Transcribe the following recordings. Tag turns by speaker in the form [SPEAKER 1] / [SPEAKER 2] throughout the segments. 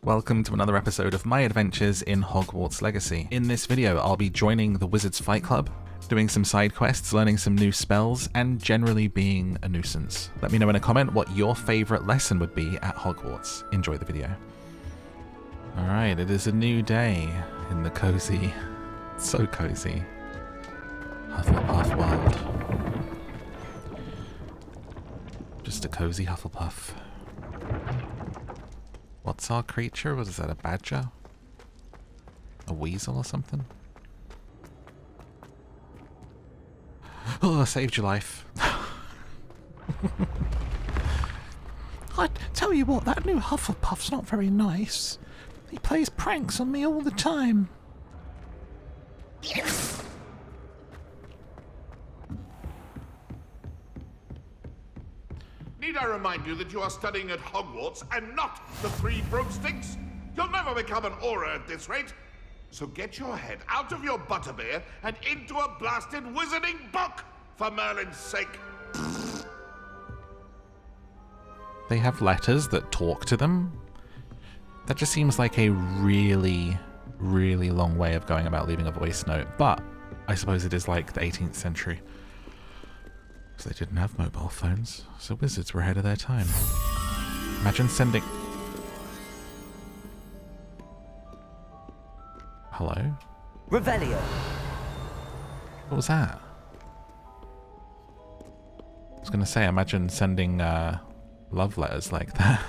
[SPEAKER 1] Welcome to another episode of my adventures in Hogwarts Legacy. In this video, I'll be joining the Wizards Fight Club, doing some side quests, learning some new spells, and generally being a nuisance. Let me know in a comment what your favourite lesson would be at Hogwarts. Enjoy the video. Alright, it is a new day in the cozy, so cozy, Hufflepuff world. Just a cozy Hufflepuff. What's our creature? Was that a badger? A weasel or something? Oh, I saved your life.
[SPEAKER 2] I tell you what, that new Hufflepuff's not very nice. He plays pranks on me all the time.
[SPEAKER 3] Need I remind you that you are studying at Hogwarts and not the Three Broomsticks? You'll never become an aura at this rate. So get your head out of your butterbeer and into a blasted wizarding book, for Merlin's sake.
[SPEAKER 1] They have letters that talk to them? That just seems like a really, really long way of going about leaving a voice note, but I suppose it is like the 18th century. So they didn't have mobile phones, so wizards were ahead of their time. Imagine sending... Hello?
[SPEAKER 4] Revelio.
[SPEAKER 1] What was that? I was going to say, imagine sending love letters like that.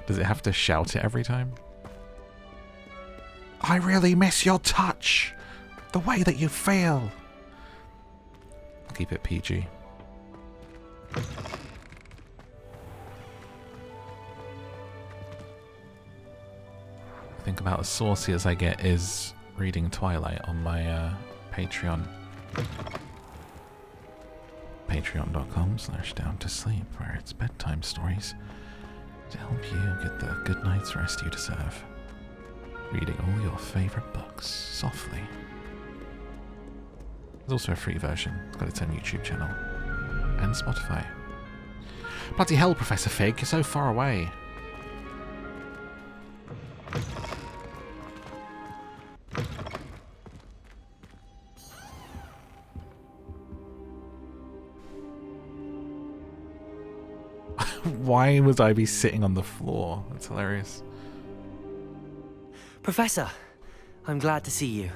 [SPEAKER 1] Does it have to shout it every time?
[SPEAKER 2] I really miss your touch. The way that you feel.
[SPEAKER 1] Keep it PG. I think about as saucy as I get is reading Twilight on my Patreon. Patreon.com/downtosleep, where it's bedtime stories to help you get the good night's rest you deserve. Reading all your favourite books softly. There's also a free version. It's got its own YouTube channel. And Spotify. Bloody hell, Professor Fig, you're so far away. Why would I be sitting on the floor? That's hilarious.
[SPEAKER 4] Professor, I'm glad to see you.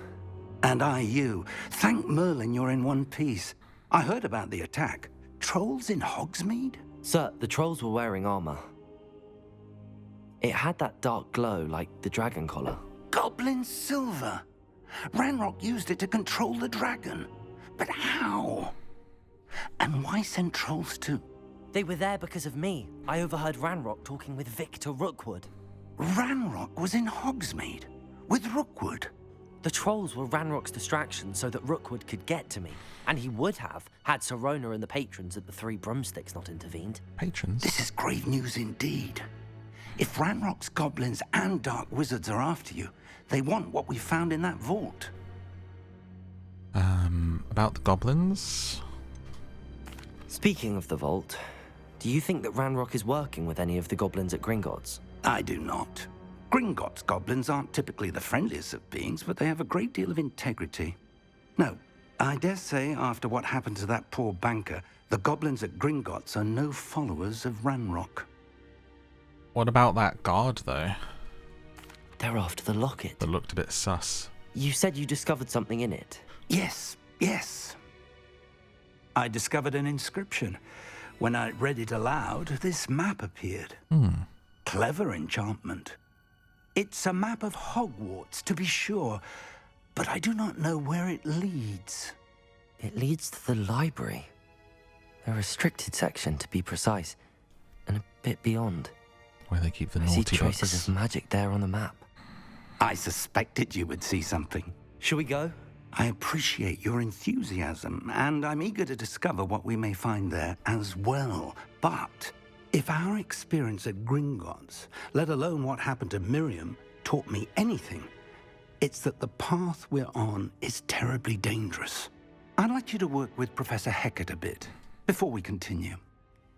[SPEAKER 5] And I you. Thank Merlin you're in one piece. I heard about the attack. Trolls in Hogsmeade?
[SPEAKER 4] Sir, the trolls were wearing armor. It had that dark glow like the dragon collar.
[SPEAKER 5] Goblin silver. Ranrock used it to control the dragon. But how? And why send trolls to...
[SPEAKER 4] They were there because of me. I overheard Ranrock talking with Victor Rookwood.
[SPEAKER 5] Ranrock was in Hogsmeade? With Rookwood?
[SPEAKER 4] The trolls were Ranrock's distraction so that Rookwood could get to me. And he would have, had Serona and the patrons at the Three Broomsticks not intervened.
[SPEAKER 1] Patrons?
[SPEAKER 5] This is grave news indeed. If Ranrock's goblins and dark wizards are after you, they want what we found in that vault.
[SPEAKER 1] About the goblins?
[SPEAKER 4] Speaking of the vault, do you think that Ranrock is working with any of the goblins at Gringotts?
[SPEAKER 5] I do not. Gringotts goblins aren't typically the friendliest of beings, but they have a great deal of integrity. No, I dare say after what happened to that poor banker, the goblins at Gringotts are no followers of Ranrock.
[SPEAKER 1] What about that guard, though?
[SPEAKER 4] They're after the locket.
[SPEAKER 1] That looked a bit sus.
[SPEAKER 4] You said you discovered something in it.
[SPEAKER 5] Yes. I discovered an inscription. When I read it aloud, this map appeared. Clever enchantment. It's a map of Hogwarts, to be sure, but I do not know where it leads.
[SPEAKER 4] It leads to the library. A restricted section, to be precise, and a bit beyond.
[SPEAKER 1] Where they keep the
[SPEAKER 4] I
[SPEAKER 1] naughty
[SPEAKER 4] see traces
[SPEAKER 1] books.
[SPEAKER 4] of magic there on the map.
[SPEAKER 5] I suspected you would see something.
[SPEAKER 4] Shall we go?
[SPEAKER 5] I appreciate your enthusiasm, and I'm eager to discover what we may find there as well. But if our experience at Gringotts, let alone what happened to Miriam, taught me anything, it's that the path we're on is terribly dangerous. I'd like you to work with Professor Hecat a bit before we continue.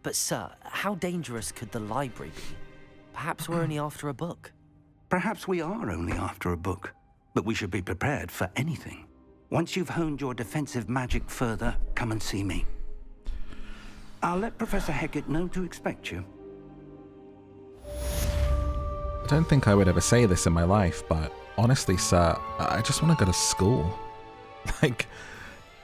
[SPEAKER 4] But sir, how dangerous could the library be? Perhaps we're only after a book.
[SPEAKER 5] Perhaps we are only after a book, but we should be prepared for anything. Once you've honed your defensive magic further, come and see me. I'll let Professor Hecat know to expect you.
[SPEAKER 1] I don't think I would ever say this in my life, but honestly, sir, I just want to go to school. Like,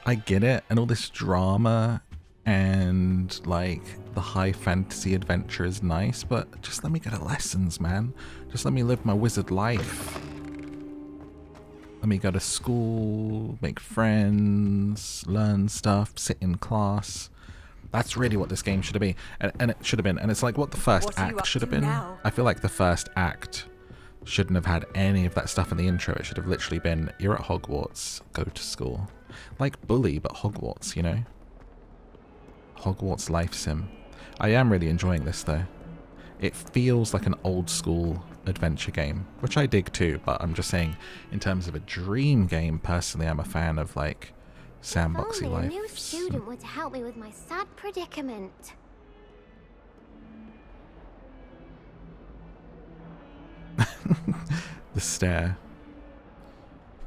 [SPEAKER 1] I get it, and all this drama and, like, the high fantasy adventure is nice, but just let me go to lessons, man. Just let me live my wizard life. Let me go to school, make friends, learn stuff, sit in class. That's really what this game should be, and it should have been. And it's like what the first act should have been.
[SPEAKER 6] Now?
[SPEAKER 1] I feel like the first act shouldn't have had any of that stuff in the intro. It should have literally been, you're at Hogwarts, go to school. Like Bully, but Hogwarts, you know? Hogwarts life sim. I am really enjoying this though. It feels like an old school adventure game, which I dig too, but I'm just saying in terms of a dream game, personally I'm a fan of like sandboxy
[SPEAKER 7] If only
[SPEAKER 1] life.
[SPEAKER 7] a new student were to help me with my sad predicament.
[SPEAKER 1] The stare.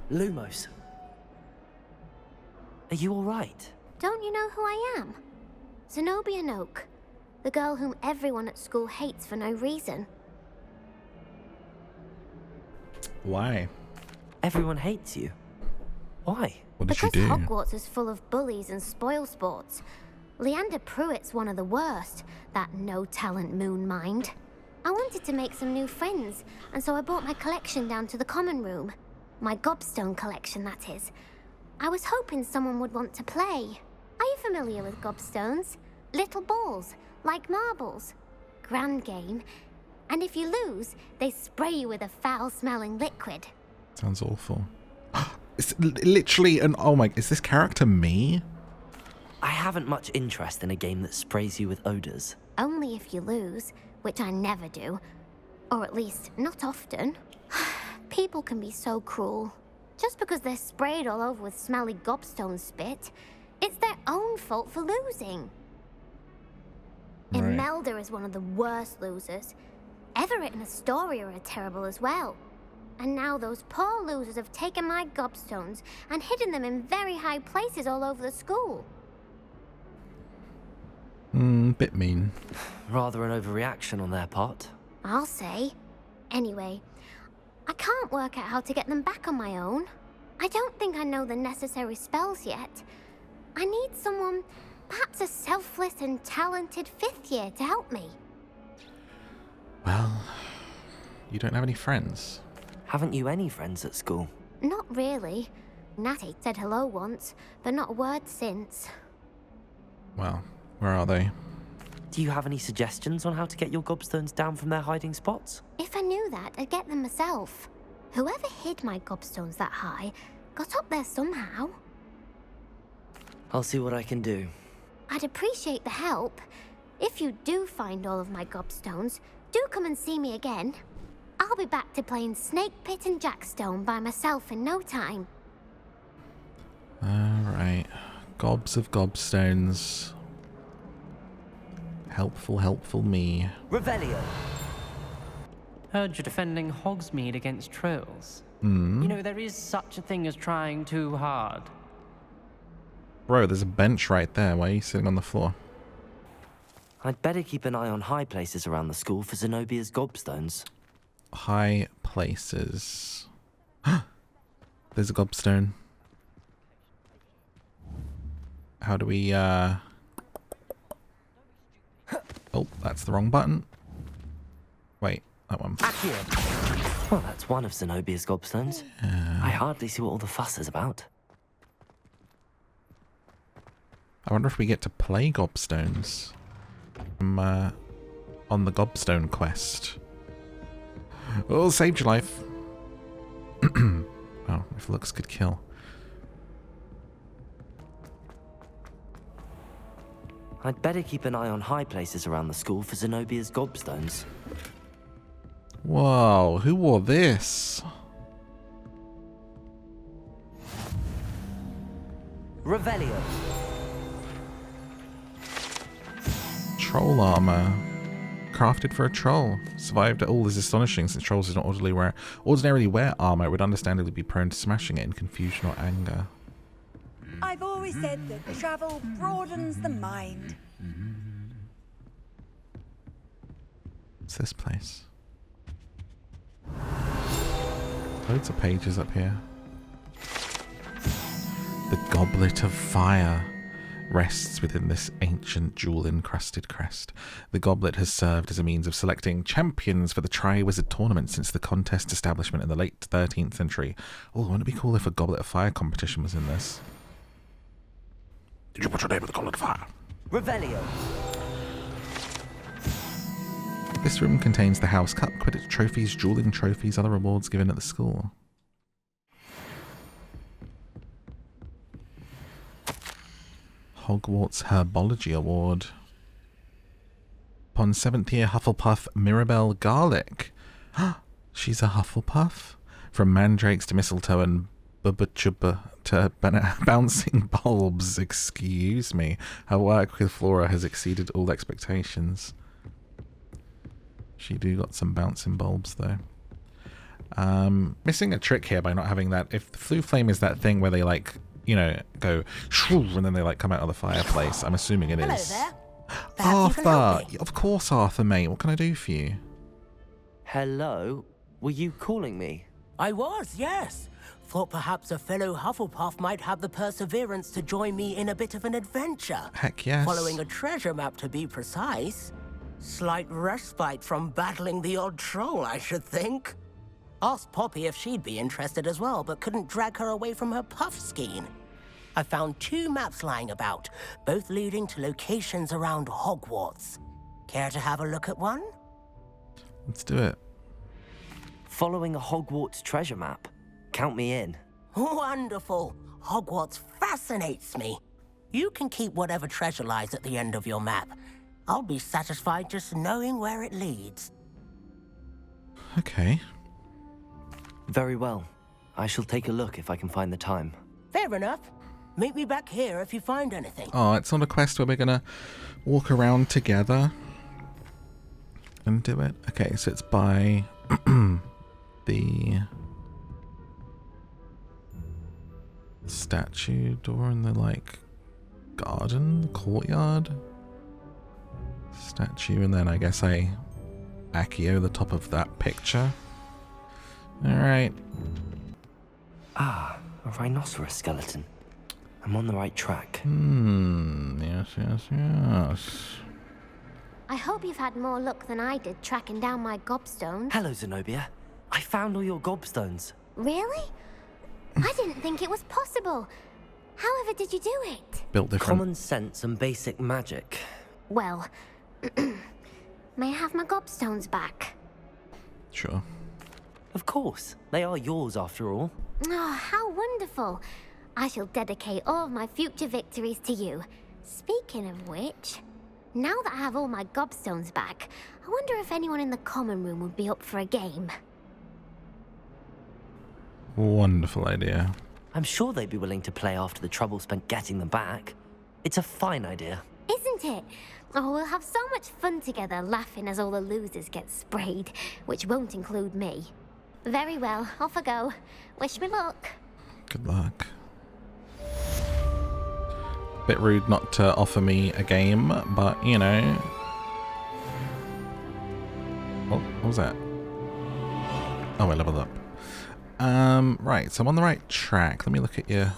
[SPEAKER 4] Lumos. Are you alright?
[SPEAKER 7] Don't you know who I am? Zenobia Noak, the girl whom everyone at school hates for no reason.
[SPEAKER 1] Why?
[SPEAKER 4] Everyone hates you. Why?
[SPEAKER 1] What did
[SPEAKER 7] Because
[SPEAKER 1] you do?
[SPEAKER 7] Hogwarts is full of bullies and spoilsports. Leander Pruitt's one of the worst, that no-talent moon mind. I wanted to make some new friends, and so I brought my collection down to the common room. My Gobstone collection, that is. I was hoping someone would want to play. Are you familiar with Gobstones? Little balls, like marbles. Grand game. And if you lose, they spray you with a foul-smelling liquid.
[SPEAKER 1] Sounds awful. It's literally an, oh my, is this character me?
[SPEAKER 4] I haven't much interest in a game that sprays you with odors.
[SPEAKER 7] Only if you lose, which I never do. Or at least, not often. People can be so cruel. Just because they're sprayed all over with smelly Gobstone spit, it's their own fault for losing.
[SPEAKER 1] Right.
[SPEAKER 7] Imelda is one of the worst losers. Everett and Astoria are terrible as well. And now those poor losers have taken my Gobstones and hidden them in very high places all over the school.
[SPEAKER 1] Bit mean.
[SPEAKER 4] Rather an overreaction on their part.
[SPEAKER 7] I'll say. Anyway, I can't work out how to get them back on my own. I don't think I know the necessary spells yet. I need someone, perhaps a selfless and talented fifth year to help me.
[SPEAKER 1] Well, you don't have any friends.
[SPEAKER 4] Haven't you any friends at school?
[SPEAKER 7] Not really. Natty said hello once, but not a word since.
[SPEAKER 1] Well, where are they?
[SPEAKER 4] Do you have any suggestions on how to get your Gobstones down from their hiding spots?
[SPEAKER 7] If I knew that, I'd get them myself. Whoever hid my Gobstones that high got up there somehow.
[SPEAKER 4] I'll see what I can do.
[SPEAKER 7] I'd appreciate the help. If you do find all of my Gobstones, do come and see me again. I'll be back to playing Snake Pit and Jackstone by myself in no time.
[SPEAKER 1] Alright. Gobs of Gobstones. Helpful, helpful me.
[SPEAKER 4] Revelio!
[SPEAKER 6] Heard you're defending Hogsmeade against trolls.
[SPEAKER 1] Hmm?
[SPEAKER 6] You know, there is such a thing as trying too hard.
[SPEAKER 1] Bro, there's a bench right there. Why are you sitting on the floor?
[SPEAKER 4] I'd better keep an eye on high places around the school for Zenobia's Gobstones.
[SPEAKER 1] High places. There's a Gobstone. How do we, Oh, that's the wrong button. Wait, that one.
[SPEAKER 4] Accio! Well, that's one of Zenobia's Gobstones. I hardly see what all the fuss is about.
[SPEAKER 1] I wonder if we get to play Gobstones. On the Gobstone quest. Oh, saved your life. Oh, if looks could kill.
[SPEAKER 4] I'd better keep an eye on high places around the school for Zenobia's Gobstones.
[SPEAKER 1] Whoa, who wore this?
[SPEAKER 4] Revelio!
[SPEAKER 1] Troll armor. crafted for a troll. Survived at all is astonishing, since trolls do not ordinarily wear armor. It would understandably be prone to smashing it in confusion or anger.
[SPEAKER 8] I've always said that travel broadens the mind.
[SPEAKER 1] What's this place? Loads of pages up here. The Goblet of Fire rests within this ancient jewel-encrusted crest. The goblet has served as a means of selecting champions for the Tri-Wizard tournament since the contest establishment in the late 13th century. Oh, wouldn't it be cool if a Goblet of Fire competition was in this? Did you put your name in the Goblet of Fire?
[SPEAKER 4] Revelio.
[SPEAKER 1] This room contains the House Cup, Quidditch trophies, dueling trophies, other rewards given at the school. Hogwarts Herbology Award. Upon 7th year Hufflepuff Mirabelle Garlic. She's a Hufflepuff? From mandrakes to mistletoe and bubba to bouncing bulbs. Excuse me. Her work with Flora has exceeded all expectations. She do got some bouncing bulbs though. Missing a trick here by not having that. If the Floo Flame is that thing where they like, you know, go shoo, and then they like come out of the fireplace, I'm assuming it is.
[SPEAKER 8] Hello there.
[SPEAKER 1] Arthur! Of course, Arthur, mate. What can I do for you?
[SPEAKER 4] Hello? Were you calling me?
[SPEAKER 9] I was, yes. Thought perhaps a fellow Hufflepuff might have the perseverance to join me in a bit of an adventure.
[SPEAKER 1] Heck yes.
[SPEAKER 9] Following a treasure map, to be precise. Slight respite from battling the odd troll, I should think. Asked Poppy if she'd be interested as well, but couldn't drag her away from her puff skein. I found 2 maps lying about, both leading to locations around Hogwarts. Care to have a look at one?
[SPEAKER 1] Let's do it.
[SPEAKER 4] Following a Hogwarts treasure map. Count me in.
[SPEAKER 9] Wonderful. Hogwarts fascinates me. You can keep whatever treasure lies at the end of your map. I'll be satisfied just knowing where it leads.
[SPEAKER 1] Okay.
[SPEAKER 4] Very well. I shall take a look if I can find the time.
[SPEAKER 9] Fair enough. Meet me back here if you find anything.
[SPEAKER 1] Oh, it's not a quest where we're gonna walk around together and do it. Okay, so it's by the statue door in the like garden, courtyard. Statue, and then I guess I Accio the top of that picture. Alright.
[SPEAKER 4] Ah, a rhinoceros skeleton. I'm on the right track.
[SPEAKER 1] Yes.
[SPEAKER 7] I hope you've had more luck than I did tracking down my gobstones.
[SPEAKER 4] Hello, Zenobia. I found all your gobstones.
[SPEAKER 7] Really? I didn't think it was possible. However did you do it?
[SPEAKER 1] Built different.
[SPEAKER 4] Common sense and basic magic.
[SPEAKER 7] Well, may I have my gobstones back?
[SPEAKER 1] Sure.
[SPEAKER 4] Of course. They are yours after all.
[SPEAKER 7] Oh, how wonderful. I shall dedicate all of my future victories to you. Speaking of which, now that I have all my gobstones back, I wonder if anyone in the common room would be up for a game.
[SPEAKER 1] Wonderful idea.
[SPEAKER 4] I'm sure they'd be willing to play after the trouble spent getting them back. It's a fine idea.
[SPEAKER 7] Isn't it? Oh, we'll have so much fun together laughing as all the losers get sprayed, which won't include me. Very well, off I go. Wish me luck.
[SPEAKER 1] Good luck. Bit rude not to offer me a game, but you know. Oh, what was that? Oh, I leveled up. Right, so I'm on the right track. Let me look at you.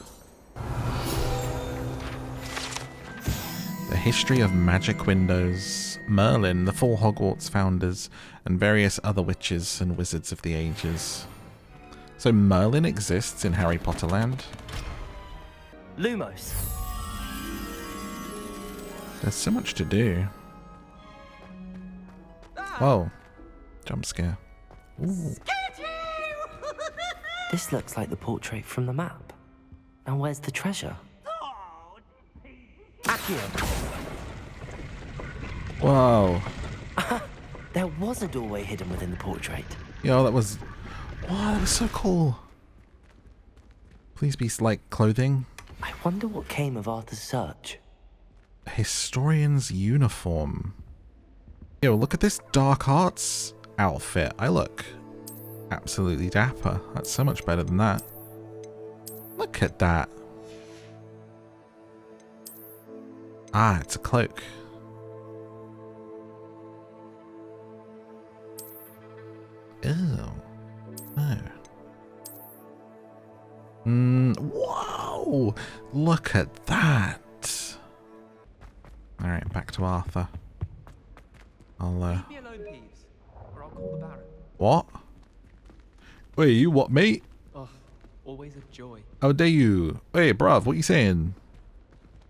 [SPEAKER 1] The history of magic windows, Merlin, the 4 Hogwarts founders, and various other witches and wizards of the ages. So Merlin exists in Harry Potter land?
[SPEAKER 4] Lumos.
[SPEAKER 1] There's so much to do. Whoa. Jump scare. Ooh.
[SPEAKER 4] This looks like the portrait from the map. Now where's the treasure? Accio.
[SPEAKER 1] Whoa.
[SPEAKER 4] There was a doorway hidden within the portrait.
[SPEAKER 1] Yo, that was... Wow, that was so cool. Please be like clothing.
[SPEAKER 4] I wonder what came of Arthur's search.
[SPEAKER 1] A historian's uniform. Yo, look at this dark arts outfit. I look absolutely dapper. That's so much better than that. Look at that. Ah, it's a cloak. Ew. No. Whoa! Look at that. Alright, back to Arthur. I'll,
[SPEAKER 10] Leave me alone, Peeves, or I'll call the Baron.
[SPEAKER 1] What? Wait, you what, mate?
[SPEAKER 10] Ugh, always a joy.
[SPEAKER 1] How dare you? Wait, bruv, what you saying?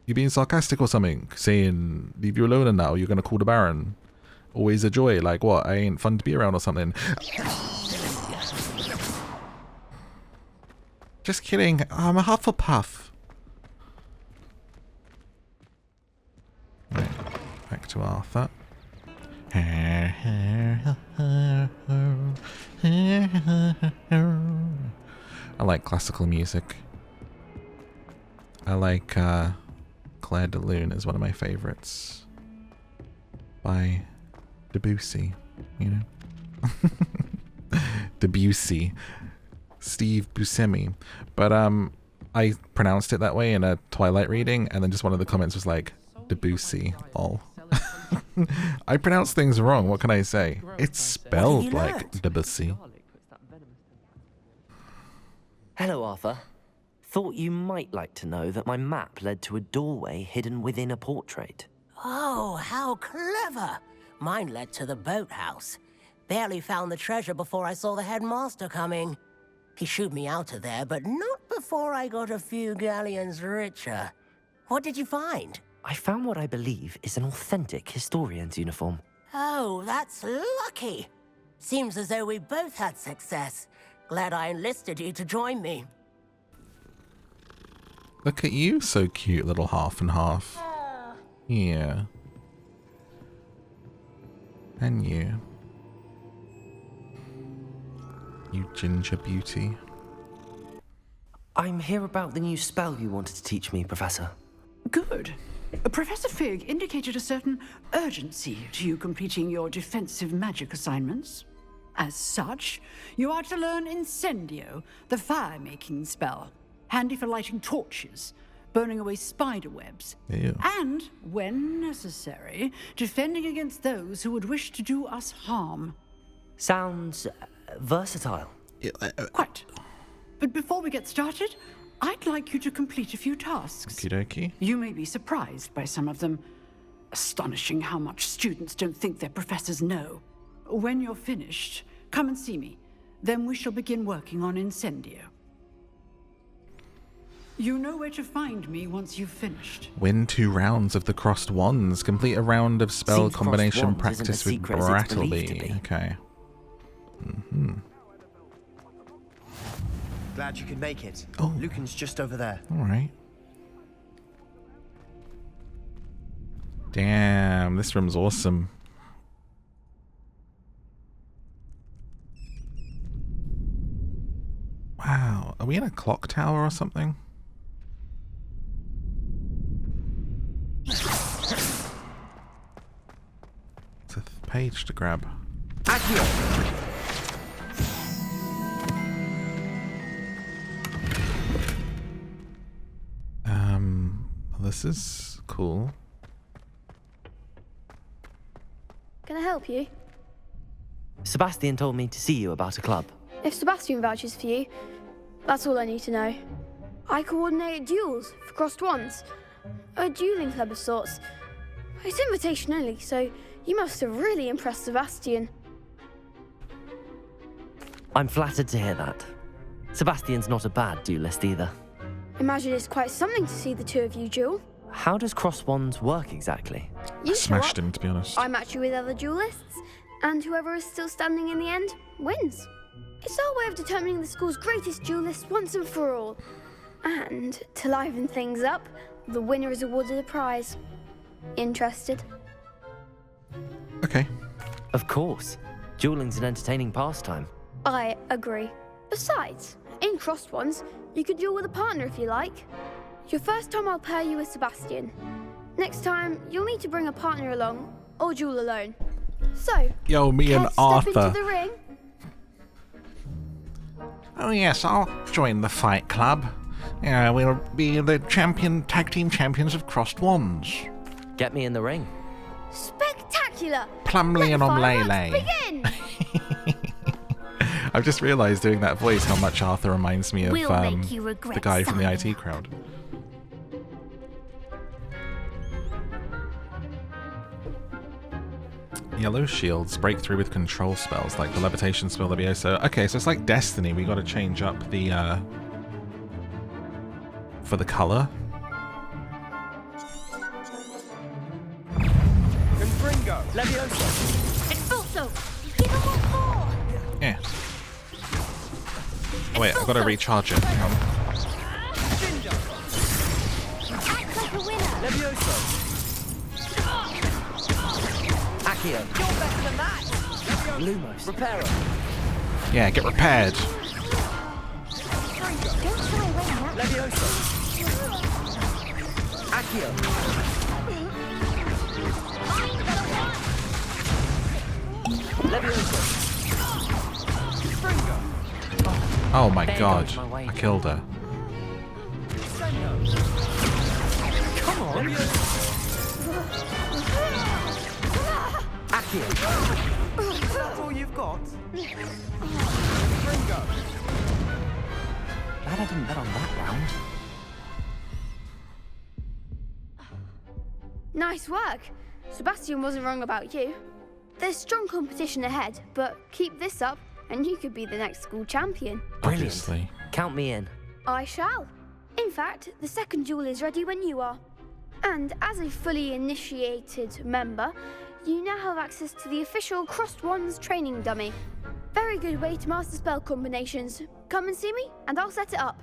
[SPEAKER 1] You being sarcastic or something? Saying, leave you alone and now you're gonna call the Baron? Always a joy, like what? I ain't fun to be around or something? Just kidding, I'm a Hufflepuff. Right, back to Arthur. I like classical music. I like Claire de Lune is one of my favorites. By Debussy, you know? Debussy. Steve Buscemi. But I pronounced it that way in a Twilight reading, and then just one of the comments was like, Debussy, lol. I pronounce things wrong, what can I say? It's spelled like Debussy.
[SPEAKER 4] Hello, Arthur. Thought you might like to know that my map led to a doorway hidden within a portrait.
[SPEAKER 9] Oh, how clever! Mine led to the boathouse. Barely found the treasure before I saw the headmaster coming. He shooed me out of there, but not before I got a few galleons richer. What did you find?
[SPEAKER 4] I found what I believe is an authentic historian's uniform.
[SPEAKER 9] Oh, that's lucky. Seems as though we both had success. Glad I enlisted you to join me.
[SPEAKER 1] Look at you, so cute, little half and half. Yeah. And you. You ginger beauty.
[SPEAKER 4] I'm here about the new spell you wanted to teach me, Professor.
[SPEAKER 11] Good. Professor Fig indicated a certain urgency to you completing your defensive magic assignments. As such, you are to learn Incendio, the fire-making spell, handy for lighting torches, burning away spider webs, and, when necessary, defending against those who would wish to do us harm.
[SPEAKER 4] Sounds versatile.
[SPEAKER 11] Quite. But before we get started, I'd like you to complete a few tasks.
[SPEAKER 1] Okie dokie.
[SPEAKER 11] You may be surprised by some of them. Astonishing how much students don't think their professors know. When you're finished, come and see me. Then we shall begin working on Incendio. You know where to find me once you've finished.
[SPEAKER 1] Win 2 rounds of the crossed wands. Complete a round of spell combination practice with Brattleby. Okay.
[SPEAKER 12] Glad you could make it.
[SPEAKER 1] Oh.
[SPEAKER 12] Lucan's just over there.
[SPEAKER 1] Alright. Damn, this room's awesome. Wow, are we in a clock tower or something? It's a page to grab. This is cool.
[SPEAKER 13] Can I help you?
[SPEAKER 4] Sebastian told me to see you about a club.
[SPEAKER 13] If Sebastian vouches for you, that's all I need to know. I coordinate duels for crossed wands. A dueling club of sorts. It's invitation only, so you must have really impressed Sebastian.
[SPEAKER 4] I'm flattered to hear that. Sebastian's not a bad duelist either.
[SPEAKER 13] Imagine it's quite something to see the two of you duel.
[SPEAKER 4] How does cross wands work exactly?
[SPEAKER 13] You
[SPEAKER 1] smashed him, to be honest.
[SPEAKER 13] I match you with other duelists, and whoever is still standing in the end wins. It's our way of determining the school's greatest duelist once and for all. And to liven things up, the winner is awarded a prize. Interested?
[SPEAKER 1] Okay.
[SPEAKER 4] Of course. Dueling's an entertaining pastime.
[SPEAKER 13] I agree. Besides, in crossed ones, you could duel with a partner if you like. Your first time I'll pair you with Sebastian. Next time, you'll need to bring a partner along, or duel alone. So,
[SPEAKER 1] Yo, me
[SPEAKER 13] care
[SPEAKER 1] and
[SPEAKER 13] to step
[SPEAKER 1] Arthur.
[SPEAKER 13] into the ring?
[SPEAKER 2] Oh yes, I'll join the fight club. Yeah, we'll be the tag team champions of crossed wands.
[SPEAKER 4] Get me in the ring.
[SPEAKER 13] Spectacular!
[SPEAKER 2] Plumley and
[SPEAKER 13] Fireworks
[SPEAKER 2] Omlele.
[SPEAKER 13] begin!
[SPEAKER 1] I've just realised doing that voice how much Arthur reminds me of
[SPEAKER 7] We'll make you regret
[SPEAKER 1] the guy from the
[SPEAKER 7] signing
[SPEAKER 1] IT crowd. Yellow shields break through with control spells like the levitation spell, Levioso. Okay, so it's like Destiny. We got to change up the for the color.
[SPEAKER 10] Confringo!
[SPEAKER 7] Levioso! Expulso! Give him what for!
[SPEAKER 1] Yeah. Oh wait, I've got to recharge it. Hang on.
[SPEAKER 7] Act like a winner!
[SPEAKER 10] Levioso!
[SPEAKER 4] Accio.
[SPEAKER 10] You're better than that!
[SPEAKER 4] Lumos.
[SPEAKER 10] Reparo!
[SPEAKER 1] Yeah, get repaired.
[SPEAKER 10] Levioso!
[SPEAKER 4] Accio.
[SPEAKER 10] Levioso! Fringo!
[SPEAKER 1] Oh my
[SPEAKER 4] There
[SPEAKER 1] god,
[SPEAKER 4] goes my way.
[SPEAKER 1] I killed her.
[SPEAKER 10] Incendio!
[SPEAKER 4] Come on.
[SPEAKER 10] Accio! That's all you've got? Fringo!
[SPEAKER 4] Glad I didn't bet on that round.
[SPEAKER 13] Nice work. Sebastian wasn't wrong about you. There's strong competition ahead, but keep this up and you could be the next school champion.
[SPEAKER 1] Obviously.
[SPEAKER 4] Count me in.
[SPEAKER 13] I shall. In fact, the second duel is ready when you are. And as a fully initiated member, you now have access to the official Crossed Wands training dummy. Very good way to master spell combinations. Come and see me, and I'll set it up.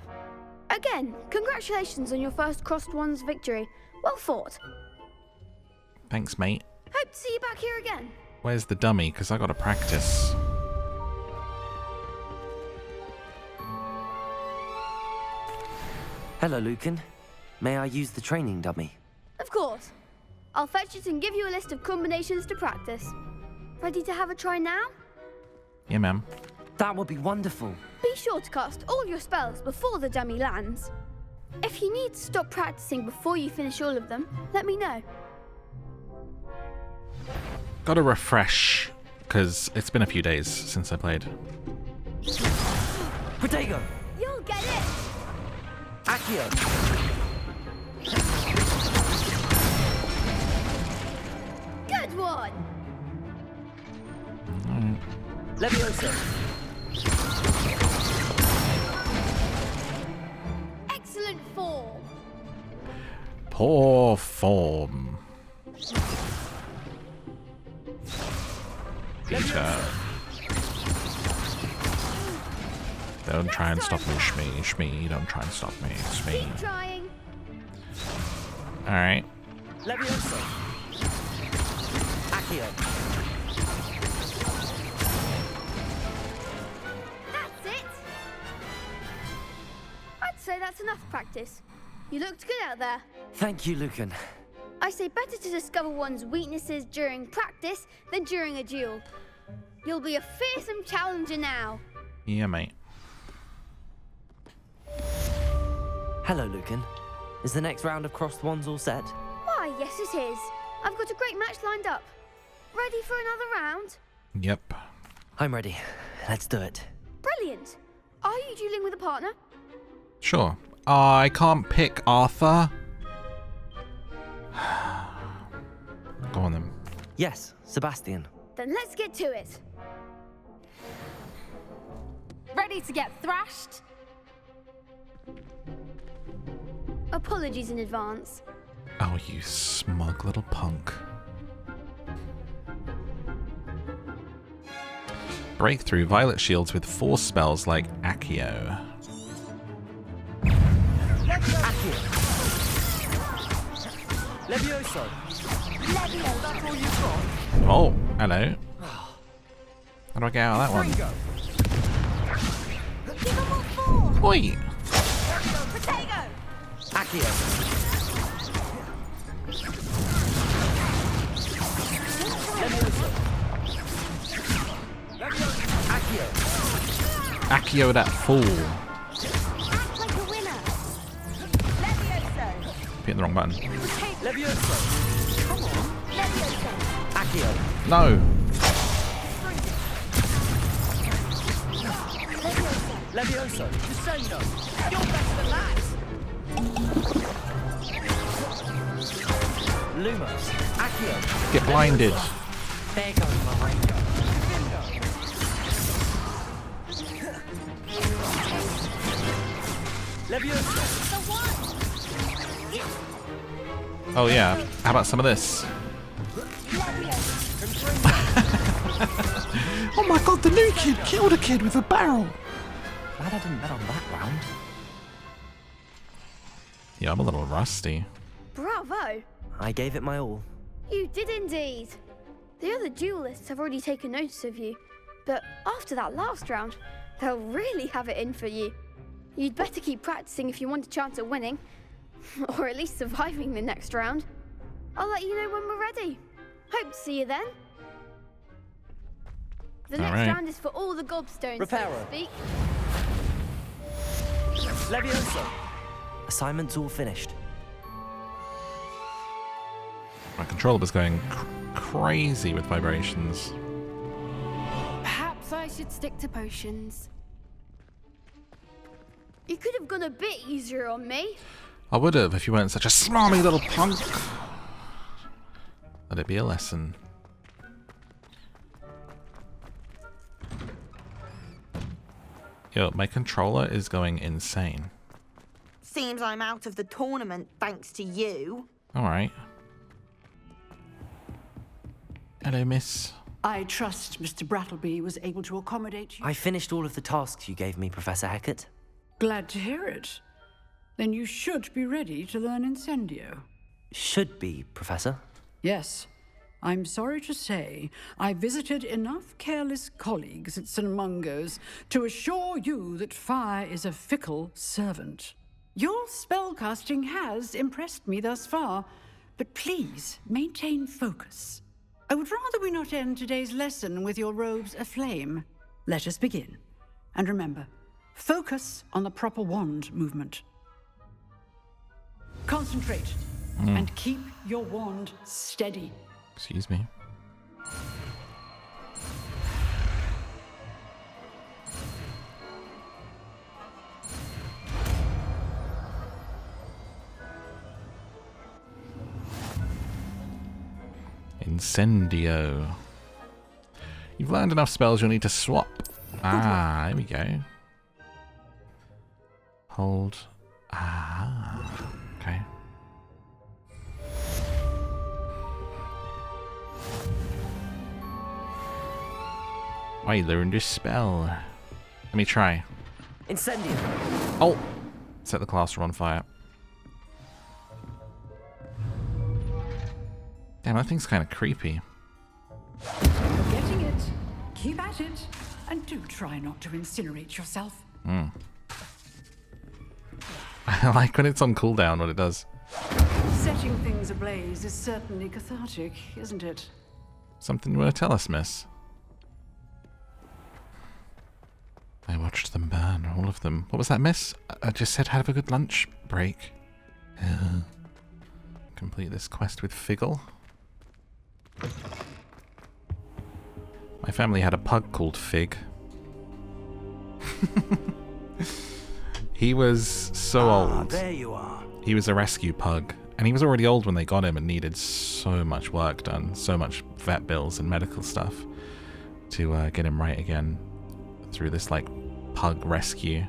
[SPEAKER 13] Again, congratulations on your first Crossed Wands victory. Well fought.
[SPEAKER 1] Thanks, mate.
[SPEAKER 13] Hope to see you back here again.
[SPEAKER 1] Where's the dummy? Because I got to practice.
[SPEAKER 4] Hello, Lucan. May I use the training dummy?
[SPEAKER 13] Of course. I'll fetch it and give you a list of combinations to practice. Ready to have a try now?
[SPEAKER 1] Yeah, ma'am.
[SPEAKER 4] That would be wonderful.
[SPEAKER 13] Be sure to cast all your spells before the dummy lands. If you need to stop practicing before you finish all of them, let me know.
[SPEAKER 1] Got to refresh, because it's been a few days since I played.
[SPEAKER 4] Protego!
[SPEAKER 13] You'll get it!
[SPEAKER 4] Accio!
[SPEAKER 13] Good one!
[SPEAKER 4] Levioso!
[SPEAKER 13] Excellent form!
[SPEAKER 1] Poor form. Peter. Don't try and stop me, Shmee. Shmee, don't try and stop me. Shmee.
[SPEAKER 13] Keep trying.
[SPEAKER 1] Alright.
[SPEAKER 4] Levioso! Accio!
[SPEAKER 13] That's it! I'd say that's enough practice. You looked good out there.
[SPEAKER 4] Thank you, Lucan.
[SPEAKER 13] I say better to discover one's weaknesses during practice than during a duel. You'll be a fearsome challenger now.
[SPEAKER 1] Yeah, mate.
[SPEAKER 4] Hello, Lucan. Is the next round of Crossed Wands all set?
[SPEAKER 13] Why, yes it is. I've got a great match lined up. Ready for another round?
[SPEAKER 1] Yep.
[SPEAKER 4] I'm ready. Let's do it.
[SPEAKER 13] Brilliant. Are you dueling with a partner?
[SPEAKER 1] Sure. I can't pick Arthur. Go on then.
[SPEAKER 4] Yes, Sebastian.
[SPEAKER 13] Then let's get to it.
[SPEAKER 14] Ready to get thrashed?
[SPEAKER 13] Apologies in advance.
[SPEAKER 1] Oh, you smug little punk. Breakthrough violet shields with force spells like Accio.
[SPEAKER 10] Accio! Levioso! Levio, that's all you've got?
[SPEAKER 1] Oh, hello. How do I get out of that one?
[SPEAKER 10] Fringo!
[SPEAKER 13] Give him what for!
[SPEAKER 1] Oi!
[SPEAKER 13] Protego!
[SPEAKER 4] Accio!
[SPEAKER 10] Levioso!
[SPEAKER 1] Accio that fool.
[SPEAKER 10] Act like a winner. Levioso.
[SPEAKER 1] Hitting the wrong button.
[SPEAKER 10] Levioso. Come on. Levioso.
[SPEAKER 4] Accio.
[SPEAKER 1] No.
[SPEAKER 4] Levioso.
[SPEAKER 10] Incendio. You're better than that.
[SPEAKER 4] Lumos. Accio.
[SPEAKER 1] Get blinded.
[SPEAKER 4] There goes my ranger. Levioso.
[SPEAKER 10] The one.
[SPEAKER 1] Oh yeah. How about some of this?
[SPEAKER 2] Oh my god, the new kid killed a kid with a barrel.
[SPEAKER 4] Glad I didn't bet on that round.
[SPEAKER 1] Yeah, I'm a little rusty.
[SPEAKER 13] Bravo!
[SPEAKER 4] I gave it my all.
[SPEAKER 13] You did indeed. The other duelists have already taken notice of you, but after that last round, they'll really have it in for you. You'd better keep practicing if you want a chance at winning, or at least surviving the next round. I'll let you know when we're ready. Hope to see you then. The next round is for all the Gobstones, so to speak.
[SPEAKER 4] Levioso. Assignment's all finished.
[SPEAKER 1] My controller was going crazy with vibrations.
[SPEAKER 13] Perhaps I should stick to potions. You could have gone a bit easier on me.
[SPEAKER 1] I would have if you weren't such a smarmy little punk. Let it be a lesson. Yo, my controller is going insane.
[SPEAKER 15] Seems I'm out of the tournament thanks to you.
[SPEAKER 1] Alright. Hello, miss.
[SPEAKER 11] I trust Mr. Brattleby was able to accommodate you.
[SPEAKER 4] I finished all of the tasks you gave me, Professor Hecat.
[SPEAKER 11] Glad to hear it. Then you should be ready to learn Incendio.
[SPEAKER 4] Should be, Professor.
[SPEAKER 11] Yes. I'm sorry to say, I visited enough careless colleagues at St. Mungo's to assure you that fire is a fickle servant. Your spellcasting has impressed me thus far, but please maintain focus. I would rather we not end today's lesson with your robes aflame. Let us begin. And remember, focus on the proper wand movement. Concentrate and keep your wand steady.
[SPEAKER 1] Excuse me. Incendio. You've learned enough spells you'll need to swap. Ah, here we go. Hold. Ah, okay. I learned a spell. Let me try.
[SPEAKER 4] Incendio.
[SPEAKER 1] Oh! Set the classroom on fire. Damn, that thing's kind of creepy.
[SPEAKER 11] You're getting it. Keep at it. And do try not to incinerate yourself.
[SPEAKER 1] I like when it's on cooldown, what it does.
[SPEAKER 11] Setting things ablaze is certainly cathartic, isn't it?
[SPEAKER 1] Something you want to tell us, miss? I watched them burn, all of them. What was that, miss? I just said have a good lunch break. Complete this quest with Figgle. My family had a pug called Fig. He was so old.
[SPEAKER 5] There you are.
[SPEAKER 1] He was a rescue pug. And he was already old when they got him and needed so much work done. So much vet bills and medical stuff to get him right again. Through this like pug rescue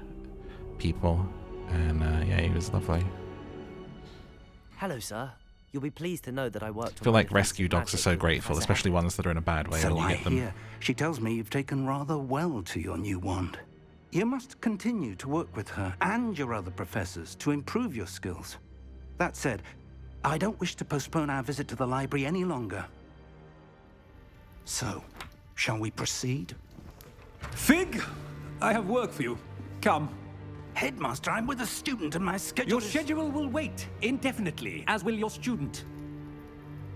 [SPEAKER 1] people, and yeah, he was lovely.
[SPEAKER 4] Hello, sir. You'll be pleased to know that I worked.
[SPEAKER 1] I feel like rescue dogs are so grateful, especially ones that are in a bad way.
[SPEAKER 5] So
[SPEAKER 1] when you
[SPEAKER 5] I
[SPEAKER 1] get them.
[SPEAKER 5] hear. She tells me you've taken rather well to your new wand. You must continue to work with her and your other professors to improve your skills. That said, I don't wish to postpone our visit to the library any longer. So, shall we proceed?
[SPEAKER 16] Fig, I have work for you. Come.
[SPEAKER 5] Headmaster, I'm with a student and my schedule
[SPEAKER 16] Your schedule will wait indefinitely, as will your student.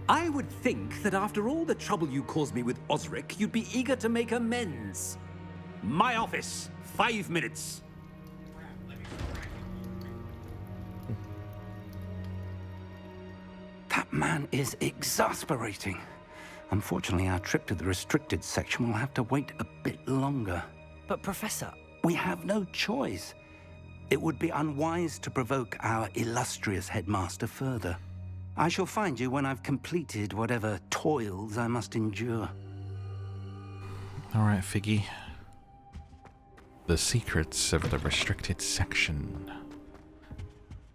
[SPEAKER 16] I would think that after all the trouble you caused me with Osric, you'd be eager to make amends. My office. 5 minutes.
[SPEAKER 5] That man is exasperating. Unfortunately, our trip to the restricted section will have to wait a bit longer.
[SPEAKER 4] But Professor...
[SPEAKER 5] We have no choice. It would be unwise to provoke our illustrious headmaster further. I shall find you when I've completed whatever toils I must endure.
[SPEAKER 1] Alright, Figgy. The secrets of the restricted section.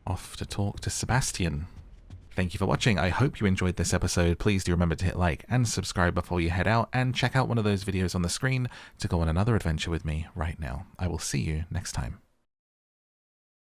[SPEAKER 1] Off to talk to Sebastian. Thank you for watching. I hope you enjoyed this episode. Please do remember to hit like and subscribe before you head out, and check out one of those videos on the screen to go on another adventure with me right now. I will see you next time.